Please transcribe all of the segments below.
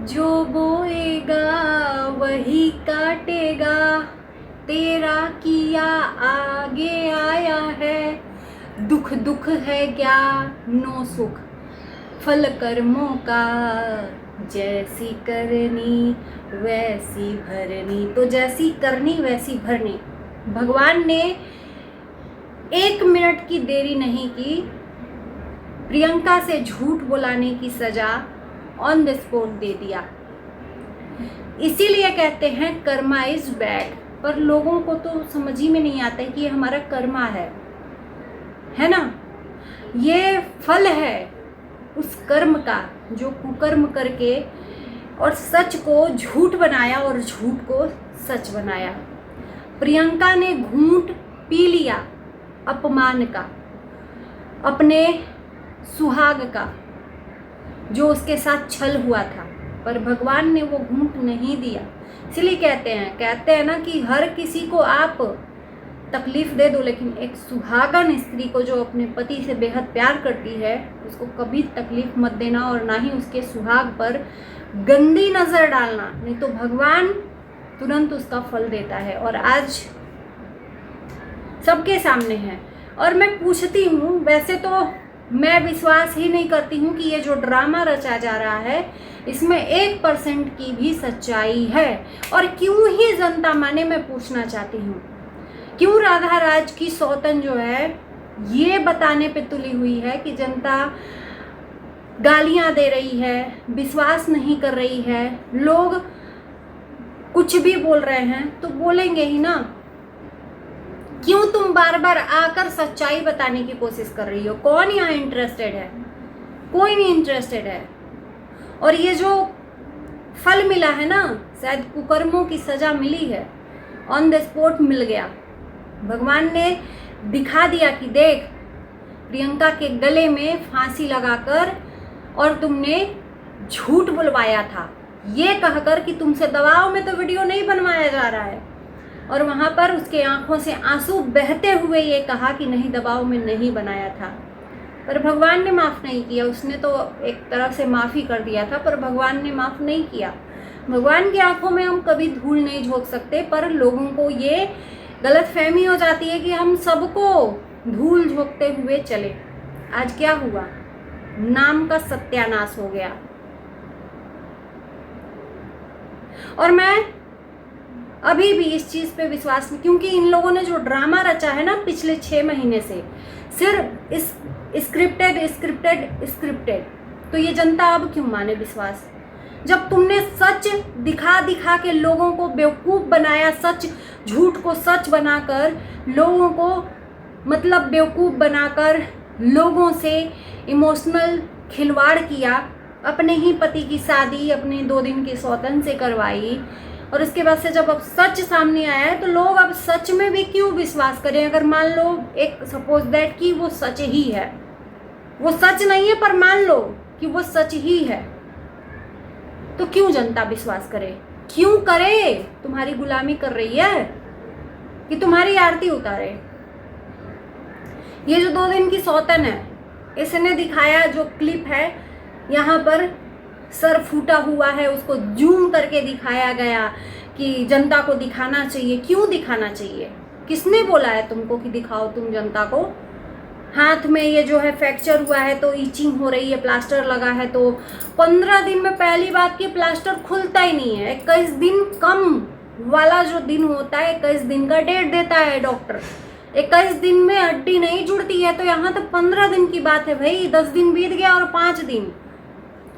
जो बोएगा वही काटेगा, तेरा किया आगे आया है। दुख दुख है क्या नो सुख, फल कर्मों का जैसी करनी वैसी भरनी। तो जैसी करनी वैसी भरनी, भगवान ने 1 मिनट की देरी नहीं की। प्रियंका से झूठ बोलाने की सजा ऑन द स्पॉट दे दिया। इसीलिए कहते हैं कर्मा इज बैड, पर लोगों को तो समझ ही में नहीं आता है कि ये हमारा कर्मा है ना। ये फल है उस कर्म का जो कुकर्म करके और सच को झूठ बनाया और झूठ को सच बनाया। प्रियंका ने घूंट पी लिया अपमान का, अपने सुहाग का, जो उसके साथ छल हुआ था, पर भगवान ने वो घूंट नहीं दिया। इसलिए कहते हैं ना कि हर किसी को आप तकलीफ दे दो, लेकिन एक सुहागन स्त्री को जो अपने पति से बेहद प्यार करती है उसको कभी तकलीफ मत देना, और ना ही उसके सुहाग पर गंदी नजर डालना, नहीं तो भगवान तुरंत उसका फल देता है। और आज सबके सामने है। और मैं पूछती हूँ, वैसे तो मैं विश्वास ही नहीं करती हूँ कि ये जो ड्रामा रचा जा रहा है इसमें 1% की भी सच्चाई है। और क्यों ही जनता माने, मैं पूछना चाहती हूँ, क्यों राधा राज की सौतन जो है ये बताने पे तुली हुई है कि जनता गालियां दे रही है, विश्वास नहीं कर रही है, लोग कुछ भी बोल रहे हैं तो बोलेंगे ही ना। क्यों तुम बार बार आकर सच्चाई बताने की कोशिश कर रही हो? कौन यहाँ इंटरेस्टेड है? कोई नहीं इंटरेस्टेड है। और ये जो फल मिला है ना, शायद कुकर्मों की सजा मिली है, ऑन द स्पॉट मिल गया। भगवान ने दिखा दिया कि देख, प्रियंका के गले में फांसी लगाकर और तुमने झूठ बुलवाया था, ये कहकर कि तुमसे दबाव में तो वीडियो नहीं बनवाया जा रहा है, और वहाँ पर उसके आंखों से आंसू बहते हुए ये कहा कि नहीं, दबाव में नहीं बनाया था। पर भगवान ने माफ़ नहीं किया। उसने तो एक तरह से माफ़ी कर दिया था, पर भगवान ने माफ़ नहीं किया। भगवान की आंखों में हम कभी धूल नहीं झोंक सकते, पर लोगों को ये गलतफहमी हो जाती है कि हम सबको धूल झोंकते हुए चले। आज क्या हुआ? नाम का सत्यानाश हो गया। और मैं अभी भी इस चीज पे विश्वास नहीं, क्योंकि इन लोगों ने जो ड्रामा रचा है ना पिछले 6 महीने से, सिर्फ इस स्क्रिप्टेड, तो ये जनता अब क्यों माने विश्वास? जब तुमने सच दिखा दिखा के लोगों को बेवकूफ बनाया, सच झूठ को सच बनाकर लोगों को मतलब बेवकूफ बनाकर लोगों से इमोशनल खिलवाड़ किया, अपने ही पति की शादी अपने 2 दिन की सौतन से करवाई, और उसके बाद से जब अब सच सामने आया है तो लोग अब सच में भी क्यों विश्वास करें? अगर मान लो एक सपोज दैट कि वो सच ही है, वो सच नहीं है पर मान लो कि वो सच ही है, तो क्यों जनता विश्वास करे? क्यों करे? तुम्हारी गुलामी कर रही है कि तुम्हारी आरती उतारे? ये जो 2 दिन की सौतन है, इसने दिखाया, जो क्लिप है यहाँ पर सर फूटा हुआ है, उसको जूम करके दिखाया गया कि जनता को दिखाना चाहिए। क्यों दिखाना चाहिए? किसने बोला है तुमको कि दिखाओ तुम जनता को? हाथ में ये जो है फ्रैक्चर हुआ है तो ईचिंग हो रही है, प्लास्टर लगा है, तो 15 दिन में पहली बात कि प्लास्टर खुलता ही नहीं है। 21 दिन कम वाला जो दिन होता है, 21 दिन का डेट देता है डॉक्टर। 21 दिन में हड्डी नहीं जुड़ती है, तो यहाँ तो 15 दिन की बात है भाई। 10 दिन बीत गया और 5 दिन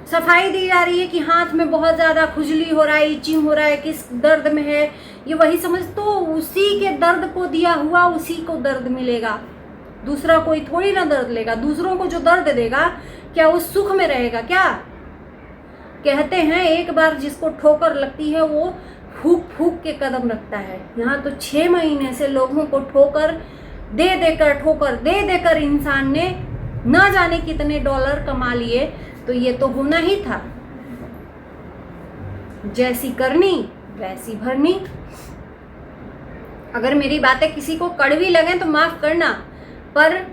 सफाई दी जा रही है कि हाथ में बहुत ज़्यादा खुजली हो रहा है, इचिंग हो रहा है, किस दर्द में है ये वही समझ। तो उसी के दर्द को दिया हुआ उसी को दर्द मिलेगा, दूसरा कोई थोड़ी ना दर्द लेगा। दूसरों को जो दर्द देगा क्या वो सुख में रहेगा क्या? कहते हैं एक बार जिसको ठोकर लगती है वो फूक फूक के कदम रखता है। यहाँ तो 6 महीने से लोगों को ठोकर दे देकर इंसान ने ना जाने कितने डॉलर कमा लिए, तो ये तो होना ही था। जैसी करनी वैसी भरनी। अगर मेरी बातें किसी को कड़वी लगे तो माफ करना, पर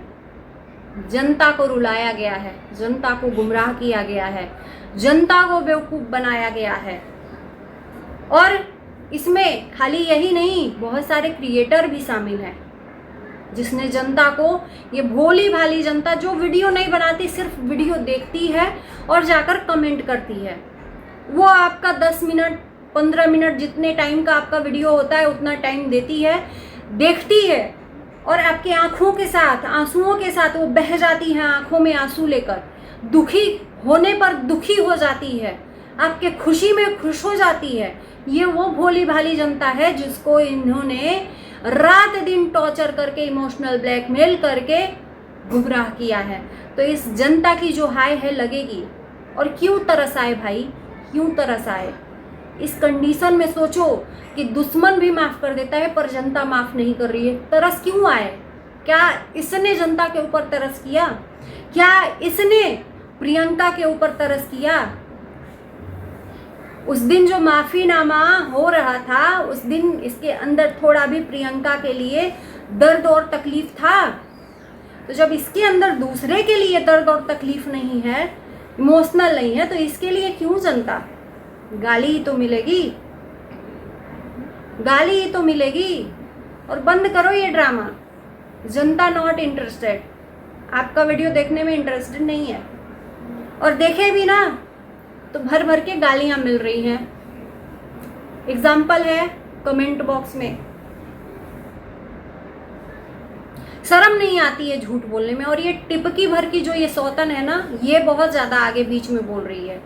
जनता को रुलाया गया है, जनता को गुमराह किया गया है। जनता को बेवकूफ़ बनाया गया है। और इसमें खाली यही नहीं, बहुत सारे क्रिएटर भी शामिल हैं जिसने जनता को, ये भोली भाली जनता जो वीडियो नहीं बनाती, सिर्फ वीडियो देखती है और जाकर कमेंट करती है, वो आपका 10 मिनट 15 मिनट जितने टाइम का आपका वीडियो होता है उतना टाइम देती है, देखती है और आपकी आंखों के साथ, आंसुओं के साथ वो बह जाती है, आंखों में आंसू लेकर, दुखी होने पर दुखी हो जाती है, आपके खुशी में खुश हो जाती है। ये वो भोली भाली जनता है जिसको इन्होंने रात दिन टॉर्चर करके, इमोशनल ब्लैकमेल करके गुमराह किया है। तो इस जनता की जो हाय है लगेगी। और क्यों तरस आए भाई, क्यों तरस आए? इस कंडीशन में सोचो कि दुश्मन भी माफ़ कर देता है पर जनता माफ़ नहीं कर रही है, तरस क्यों आए? क्या इसने जनता के ऊपर तरस किया? क्या इसने प्रियंका के ऊपर तरस किया? उस दिन जो माफ़ीनामा हो रहा था, उस दिन इसके अंदर थोड़ा भी प्रियंका के लिए दर्द और तकलीफ था। तो जब इसके अंदर दूसरे के लिए दर्द और तकलीफ नहीं है, इमोशनल नहीं है, तो इसके लिए क्यों जनता? गाली ही तो मिलेगी, गाली ही तो मिलेगी। और बंद करो ये ड्रामा। जनता नॉट इंटरेस्टेड, आपका वीडियो देखने में इंटरेस्टेड नहीं है, और देखे भी ना तो भर भर के गालियां मिल रही हैं। एग्जाम्पल है कमेंट बॉक्स में। शर्म नहीं आती है झूठ बोलने में। और ये टिपकी भर की जो ये सौतन है ना, ये बहुत ज़्यादा आगे बीच में बोल रही है।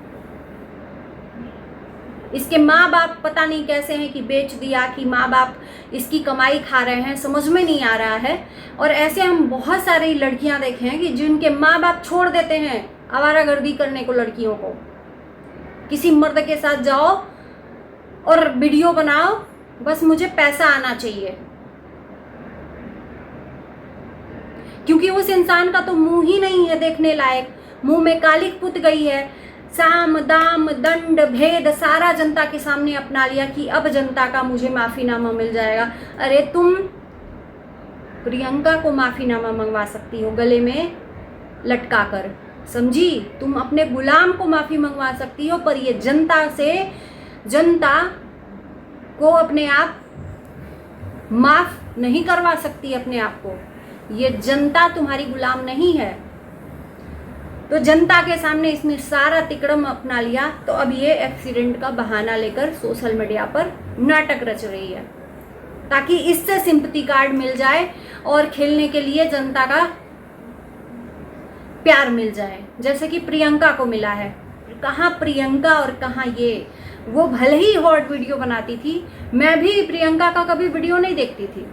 इसके माँ बाप पता नहीं कैसे हैं कि बेच दिया, कि माँ बाप इसकी कमाई खा रहे हैं, समझ में नहीं आ रहा है। और ऐसे हम बहुत सारी लड़कियां देखे हैं कि जिनके माँ बाप छोड़ देते हैं आवारागर्दी करने को, लड़कियों को। किसी मर्द के साथ जाओ और वीडियो बनाओ, बस मुझे पैसा आना चाहिए, क्योंकि उस इंसान का तो मुंह ही नहीं है देखने लायक, मुंह में कालिक पुत गई है। साम दाम दंड भेद सारा जनता के सामने अपना लिया कि अब जनता का मुझे माफीनामा मिल जाएगा। अरे तुम प्रियंका को माफीनामा मंगवा सकती हो गले में लटका कर, समझी? तुम अपने गुलाम को माफी मंगवा सकती हो, पर ये जनता से, जनता को अपने आप माफ नहीं करवा सकती अपने आप को। ये जनता तुम्हारी गुलाम नहीं है। तो जनता के सामने इसने सारा तिकड़म अपना लिया, तो अब ये एक्सीडेंट का बहाना लेकर सोशल मीडिया पर नाटक रच रही है, ताकि इससे सिंपैथी कार्ड मिल जाए और खेलने के लिए जनता का प्यार मिल जाए, जैसे कि प्रियंका को मिला है। कहाँ प्रियंका और कहाँ ये, वो भले ही हॉट वीडियो बनाती थी, मैं भी प्रियंका का कभी वीडियो नहीं देखती थी,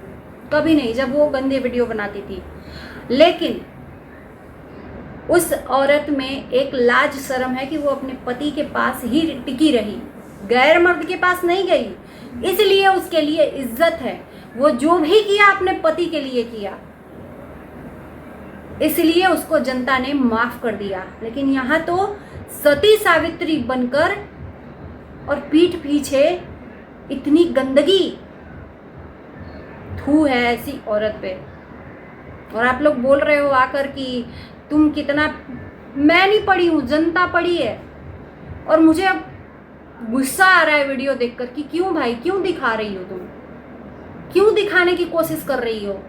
कभी नहीं, जब वो गंदे वीडियो बनाती थी। लेकिन उस औरत में एक लाज शर्म है कि वो अपने पति के पास ही टिकी रही, गैर मर्द के पास नहीं गई, इसलिए उसके लिए इज्जत है। वो जो भी किया अपने पति के लिए किया, इसलिए उसको जनता ने माफ कर दिया। लेकिन यहाँ तो सती सावित्री बनकर और पीठ पीछे इतनी गंदगी, थू है ऐसी औरत पे। और आप लोग बोल रहे हो आकर कि तुम कितना, मैं नहीं पढ़ी हूँ, जनता पढ़ी है। और मुझे अब गुस्सा आ रहा है वीडियो देखकर कि क्यों भाई, क्यों दिखा रही हो तुम, क्यों दिखाने की कोशिश कर रही हो?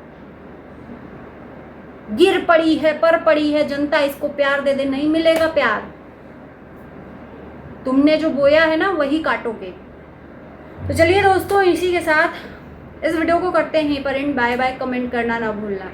गिर पड़ी है, पर पड़ी है जनता, इसको प्यार दे दे, नहीं मिलेगा प्यार। तुमने जो बोया है ना वही काटोगे। तो चलिए दोस्तों, इसी के साथ इस वीडियो को करते हैं पर एंड। बाय बाय, कमेंट करना ना भूलना।